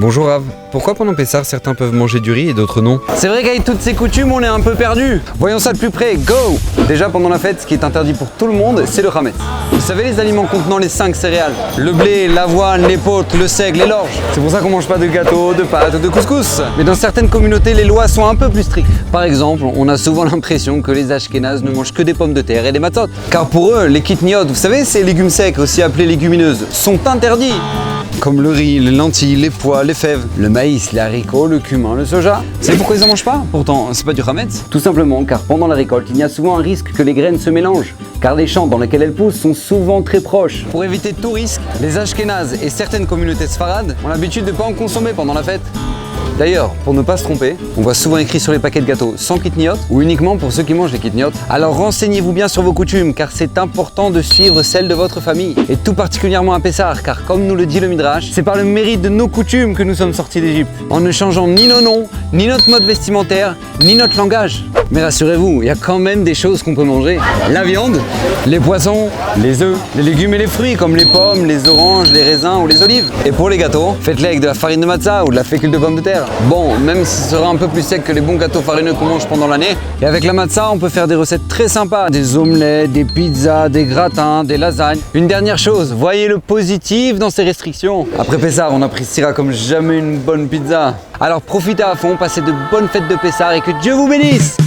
Bonjour Rav, pourquoi pendant Pessah certains peuvent manger du riz et d'autres non? C'est vrai qu'avec toutes ces coutumes, on est un peu perdu. Voyons ça de plus près, go! Déjà pendant la fête, ce qui est interdit pour tout le monde, c'est le chametz. Vous savez les aliments contenant les 5 céréales? Le blé, l'avoine, l'épeautre, le seigle et l'orge. C'est pour ça qu'on mange pas de gâteau, de pâtes ou de couscous. Mais dans certaines communautés, les lois sont un peu plus strictes. Par exemple, on a souvent l'impression que les Ashkénazes ne mangent que des pommes de terre et des matzot. Car pour eux, les kitniot, vous savez, ces légumes secs, aussi appelés légumineuses, sont interdits. Comme le riz, les lentilles, les pois, les fèves, le maïs, les haricots, le cumin, le soja. Vous savez pourquoi ils en mangent pas? Pourtant, c'est pas du chametz. Tout simplement car pendant la récolte, il y a souvent un risque que les graines se mélangent. Car les champs dans lesquels elles poussent sont souvent très proches. Pour éviter tout risque, les Ashkénazes et certaines communautés sfarades ont l'habitude de ne pas en consommer pendant la fête. D'ailleurs, pour ne pas se tromper, on voit souvent écrit sur les paquets de gâteaux sans kitniot ou uniquement pour ceux qui mangent les kitniot. Alors renseignez-vous bien sur vos coutumes car c'est important de suivre celles de votre famille. Et tout particulièrement à Pessah car comme nous le dit le Midrash, c'est par le mérite de nos coutumes que nous sommes sortis d'Égypte. En ne changeant ni nos noms, ni notre mode vestimentaire, ni notre langage. Mais rassurez-vous, il y a quand même des choses qu'on peut manger. La viande, les poissons, les œufs, les légumes et les fruits comme les pommes, les oranges, les raisins ou les olives. Et pour les gâteaux, faites-les avec de la farine de matzah ou de la fécule de pommes de terre. Bon, même si ce sera un peu plus sec que les bons gâteaux farineux qu'on mange pendant l'année. Et avec la matzah, on peut faire des recettes très sympas. Des omelettes, des pizzas, des gratins, des lasagnes. Une dernière chose, voyez le positif dans ces restrictions. Après Pessah, on appréciera comme jamais une bonne pizza. Alors profitez à fond, passez de bonnes fêtes de Pessah et que Dieu vous bénisse.